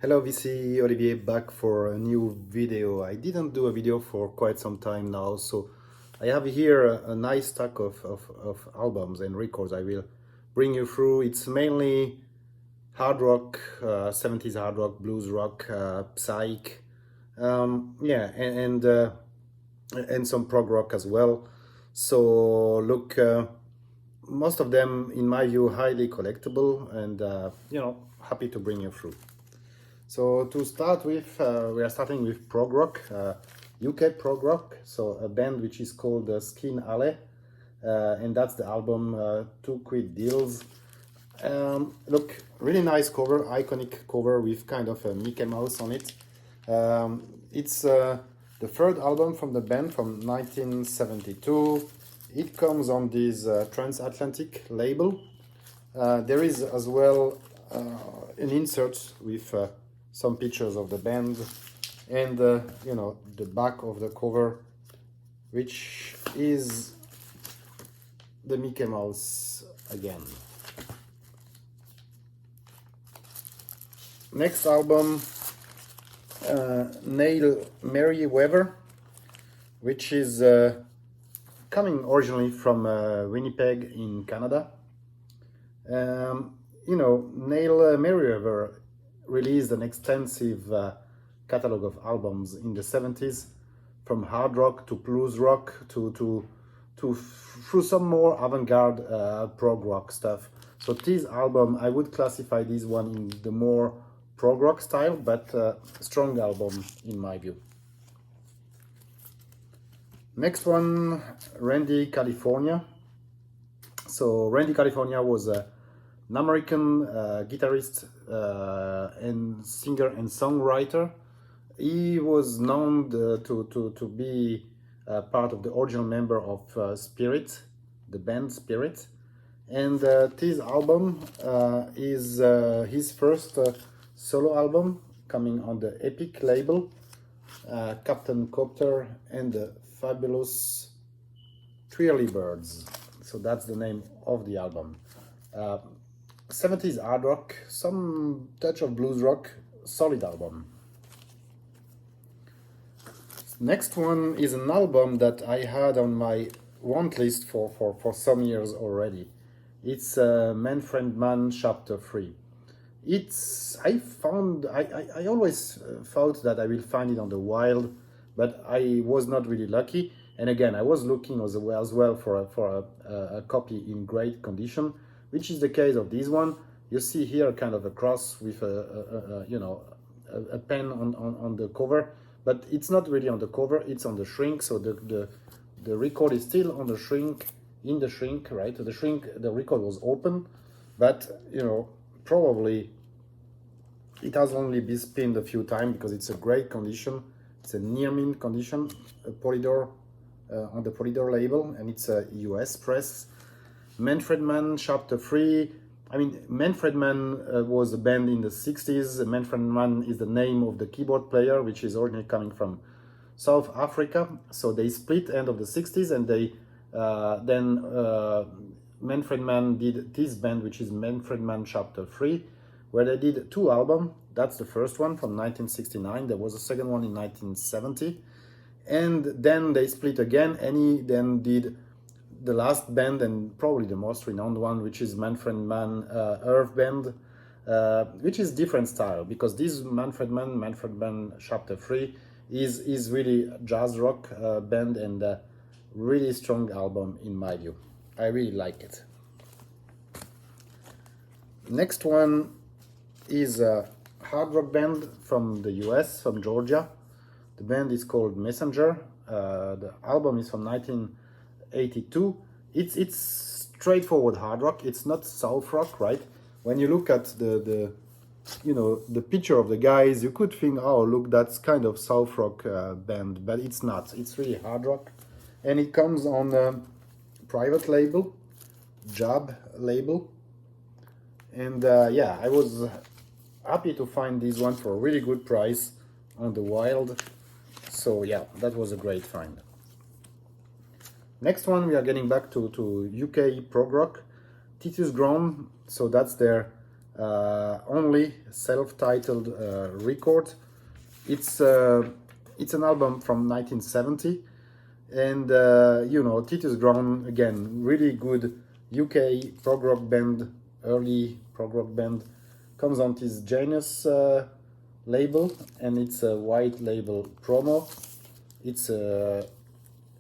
Hello, VC Olivier back for a new video. I didn't do a video for quite some time now, so I have here a nice stack of albums and records I will bring you through. It's mainly hard rock, 70s hard rock, blues rock, psych, yeah, and some prog rock as well. So look, most of them, in my view, highly collectible and, happy to bring you through. So to start with, we are starting with prog rock, UK prog rock, so a band which is called Skin Alley, and that's the album 2 Quid Deals. Look, really nice cover, iconic cover with kind of a Mickey Mouse on it. It's the third album from the band from 1972. It comes on this transatlantic label. There is as well an insert with some pictures of the band and the back of the cover, which is the Mickey Mouse again. Next album, Neil Merriweather, which is coming originally from Winnipeg in Canada. Neil Merriweather released an extensive catalog of albums in the 70s, from hard rock to blues rock to through some more avant-garde prog rock stuff. So this album, I would classify this one in the more prog rock style, but strong album in my view. Next one, Randy California. So Randy California was an American guitarist and singer and songwriter. He was known to be part of the original member of Spirit, the band Spirit. And this album is his first solo album, coming on the Epic label, Captain Copter and the Fabulous Twirly Birds. So that's the name of the album. 70s hard rock, some touch of blues rock, solid album. Next one is an album that I had on my want list for some years already. It's Manfred Mann Chapter 3. I always thought that I will find it on the wild, but I was not really lucky. And again, I was looking as well for a copy in great condition, which is the case of this one. You see here kind of a cross with a pen on the cover, but it's not really on the cover, it's on the shrink. So the record is still on the shrink, in the shrink, right? The record was open, but probably it has only been spinned a few times because it's a great condition. It's a near mint condition, a Polydor on the Polydor label, and it's a US press. Manfred Mann Chapter 3. I mean, Manfred Mann was a band in the 60s. Manfred Mann is the name of the keyboard player, which is originally coming from South Africa. So they split end of the 60s, and they then Manfred Mann did this band, which is Manfred Mann Chapter 3, where they did 2 albums. That's the first one from 1969. There was a second one in 1970. And then they split again, and he then did the last band and probably the most renowned one, which is Manfred Mann Earth Band, which is different style, because this Manfred Mann Chapter 3 is really jazz rock band, and a really strong album in my view. I really like it. Next one is a hard rock band from the US, from Georgia. The band is called Messenger. The album is from 1982. It's straightforward hard rock. It's not south rock, right? When you look at the picture of the guys, you could think, oh look, that's kind of south rock band, but it's not. It's really hard rock, and it comes on a private label, Job label, and I was happy to find this one for a really good price on the wild. So yeah, that was a great find. Next one, we are getting back to UK prog rock, Titus Grown. So that's their only self-titled record. It's an album from 1970, and you know, Titus Grown, again, really good UK prog rock band, early prog rock band, comes on this Janus label, and it's a white label promo. It's a,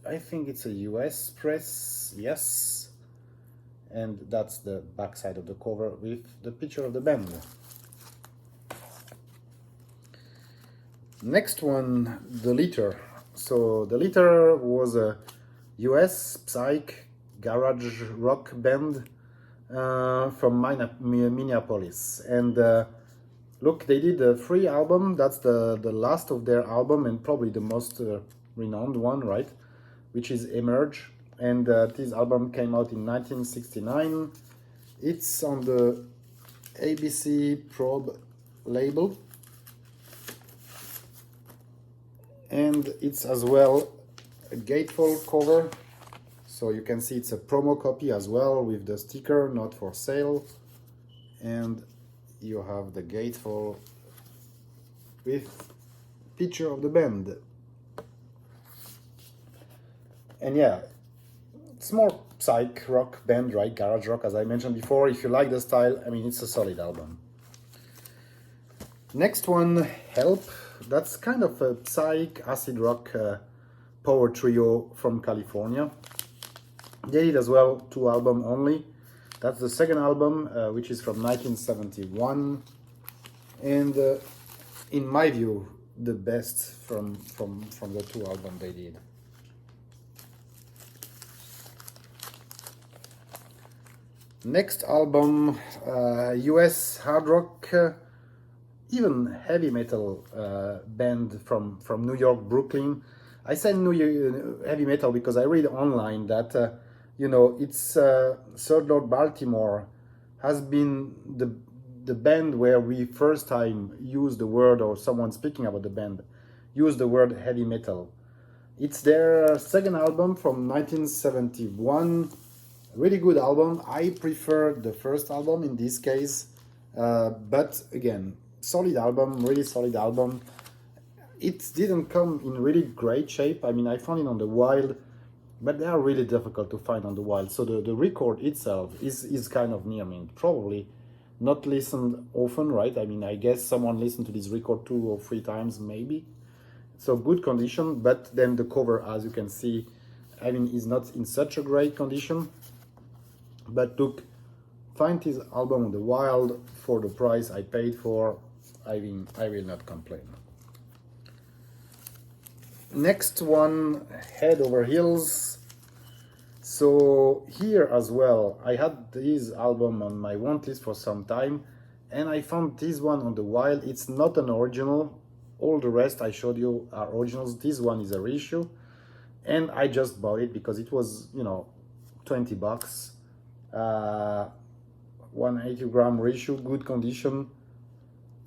I think it's a US press, yes, and that's the back side of the cover with the picture of the band. Next one, The Litter. So The Litter was a US psych garage rock band from Minneapolis, and look, they did a free album. That's the last of their album, and probably the most renowned one, right? Which is Emerge, and this album came out in 1969. It's on the ABC Probe label, and it's as well a gatefold cover, so you can see it's a promo copy as well with the sticker, not for sale, and you have the gatefold with picture of the band. And yeah, it's more psych rock band, right? Garage rock, as I mentioned before. If you like the style, I mean, it's a solid album. Next one, Help. That's kind of a psych acid rock power trio from California. They did as well 2 albums only. That's the second album, which is from 1971, and in my view, the best from the 2 albums they did. Next album, US hard rock, even heavy metal band from New York, Brooklyn. I say heavy metal because I read online that you know, it's Third Lord Baltimore has been the band where we first time used the word, or someone speaking about the band used the word heavy metal. It's their second album from 1971. Really good album. I prefer the first album in this case, but again, solid album, really solid album. It didn't come in really great shape. I mean, I found it on the Wild, but they are really difficult to find on the Wild. So the record itself is kind of near me. Probably not listened often, right? I mean, I guess someone listened to this record 2 or 3 times, maybe. So good condition, but then the cover, as you can see, I mean, is not in such a great condition. But look, find this album on the Wild for the price I paid for. I mean, I will not complain. Next one, Head Over Heels. So here as well, I had this album on my want list for some time, and I found this one on the Wild. It's not an original. All the rest I showed you are originals. This one is a reissue, and I just bought it because it was, you know, 20 bucks. 180-gram reissue, good condition,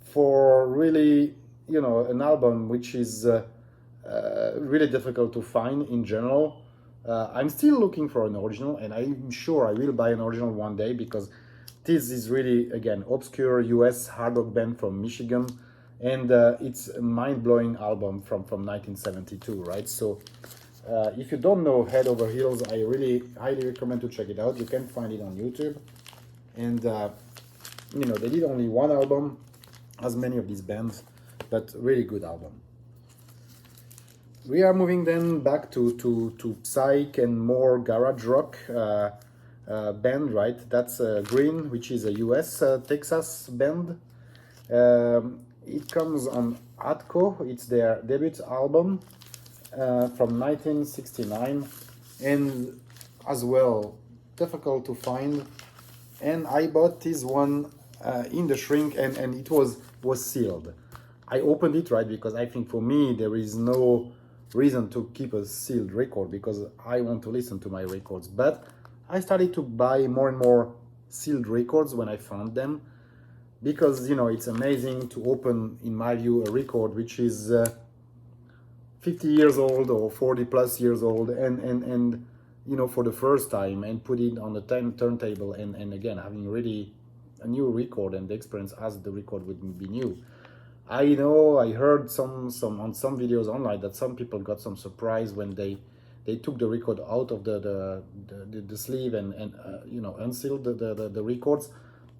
for really, you know, an album which is really difficult to find in general. I'm still looking for an original, and I'm sure I will buy an original one day, because this is really, again, obscure US hard rock band from Michigan, and it's a mind-blowing album from 1972, right? So if you don't know Head Over Heels, I really highly recommend to check it out. You can find it on YouTube, and you know, they did only 1 album, as many of these bands, but really good album. We are moving then back to psych and more garage rock band, right? That's Green, which is a US Texas band. It comes on Atco. It's their debut album from 1969, and as well difficult to find. And I bought this one in the shrink, and it was sealed. I opened it, right, because I think for me there is no reason to keep a sealed record, because I want to listen to my records. But I started to buy more and more sealed records when I found them, because, you know, it's amazing to open, in my view, a record which is 50 years old or 40 plus years old, and you know, for the first time, and put it on the turntable, and again, having really a new record and the experience as the record would be new. I know I heard some on some videos online that some people got some surprise when they took the record out of the sleeve and you know, unsealed the records.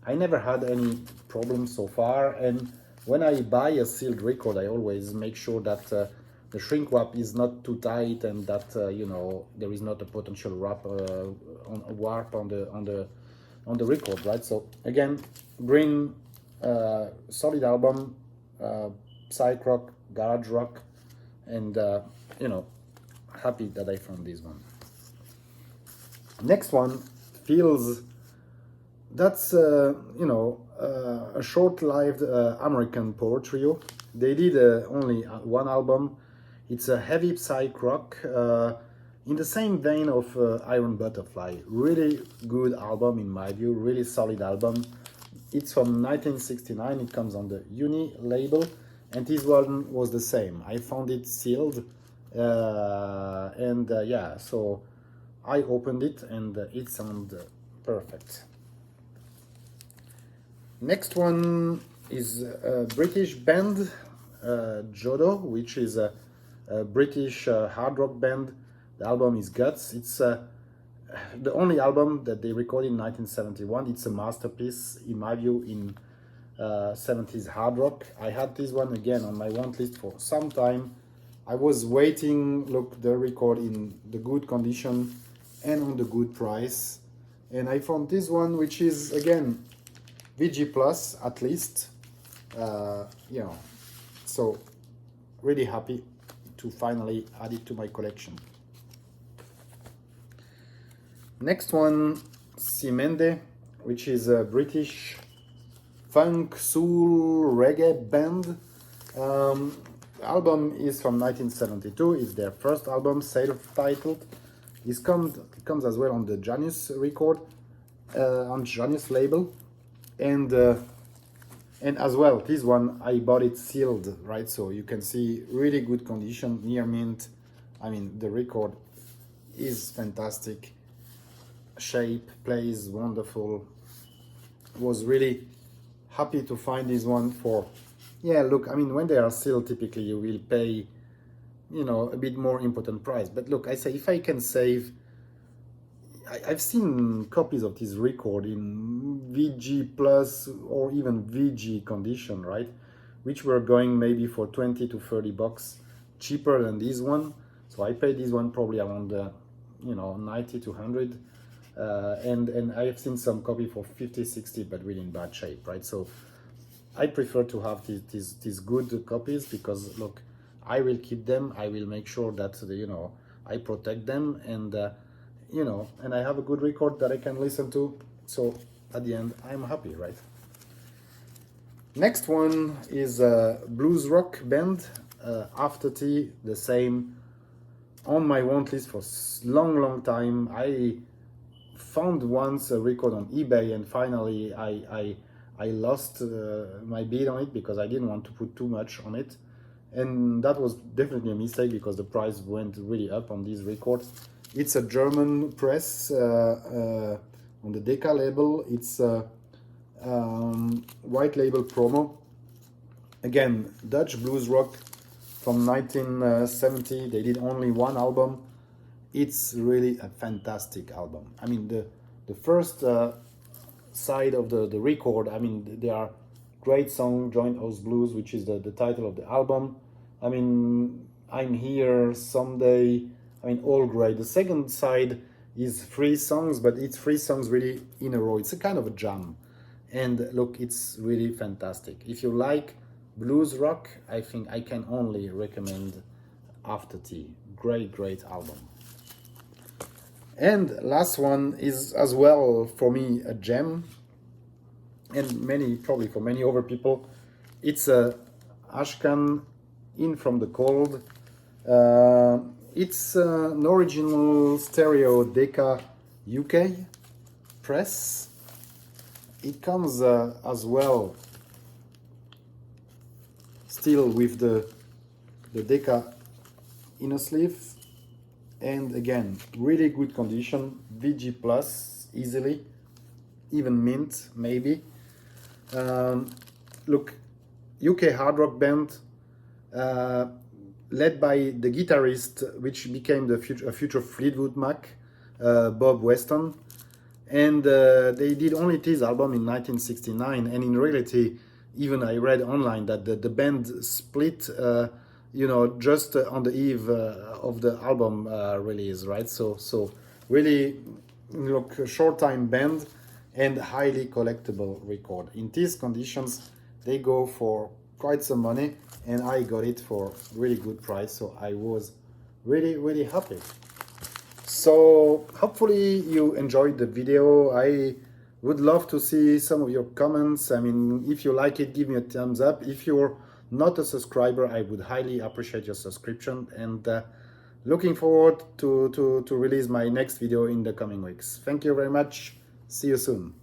I never had any problems so far, and when I buy a sealed record, I always make sure that the shrink wrap is not too tight and that you know, there is not a potential warp on the record, right? So again, green, solid album, psych rock, garage rock, and you know, happy that I found this one. Next one feels that's you know, a short-lived American power trio. They did only one album. It's a heavy psych rock in the same vein of Iron Butterfly. Really good album in my view, really solid album. It's from 1969, it comes on the Uni label, and this one was the same. I found it sealed, and yeah, so I opened it and it sounded perfect. Next one is a British band, Jodo, which is a British hard rock band. The album is Guts. It's the only album that they recorded in 1971. It's a masterpiece, in my view, in 70s hard rock. I had this one again on my want list for some time. I was waiting, look, the record in the good condition and on the good price. And I found this one, which is, again, VG Plus, at least. You know, so really happy to finally add it to my collection. Next one, Cimende, which is a British funk, soul, reggae band. The album is from 1972. It's their first album, self-titled. It comes as well on the Janus record, on Janus label, and as well, this one I bought it sealed, right? So you can see really good condition, near mint. I mean, the record is fantastic. Shape, plays wonderful. Was really happy to find this one for, yeah, look, I mean, when they are sealed, typically you will pay, you know, a bit more important price. But look, I say, if I can save, I've seen copies of this record in VG Plus or even VG condition, right? Which were going maybe for 20 to 30 bucks cheaper than this one. So I paid this one probably around, you know, 90 to 100. And I have seen some copy for 50, 60, but really in bad shape, right? So I prefer to have these good copies because, look, I will keep them. I will make sure that, you know, I protect them, and you know, and I have a good record that I can listen to. So at the end, I'm happy, right? Next one is a blues rock band, After Tea, the same, on my want list for long time. I found once a record on eBay, and finally I lost my bid on it because I didn't want to put too much on it, and that was definitely a mistake because the price went really up on these records. It's a German press on the Decca label. It's a white label promo. Again, Dutch blues rock from 1970. They did only one album. It's really a fantastic album. I mean, the first side of the record, I mean, there are great songs, Joint House Blues, which is the title of the album. I mean, I'm Here, Someday, I mean, all great. The second side is 3 songs, but it's 3 songs really in a row. It's a kind of a jam. And look, it's really fantastic. If you like blues rock, I think I can only recommend After Tea. Great album. And last one is as well for me a gem, and probably for many other people. It's a Ashcan In From the Cold. It's an original stereo Decca UK press. It comes as well still with the Decca inner sleeve, and again, really good condition, VG Plus easily, even mint maybe. Look, UK hard rock band, uh, led by the guitarist which became the future Fleetwood Mac, Bob Weston. And they did only this album in 1969, and in reality, even I read online that the band split, just on the eve of the album release, right? So really, look, a short time band and highly collectible record. In these conditions, they go for quite some money, and I got it for really good price. So I was really happy. So hopefully you enjoyed the video. I would love to see some of your comments. I mean, if you like it, give me a thumbs up. If you're not a subscriber, I would highly appreciate your subscription, and looking forward to release my next video in the coming weeks. Thank you very much. See you soon.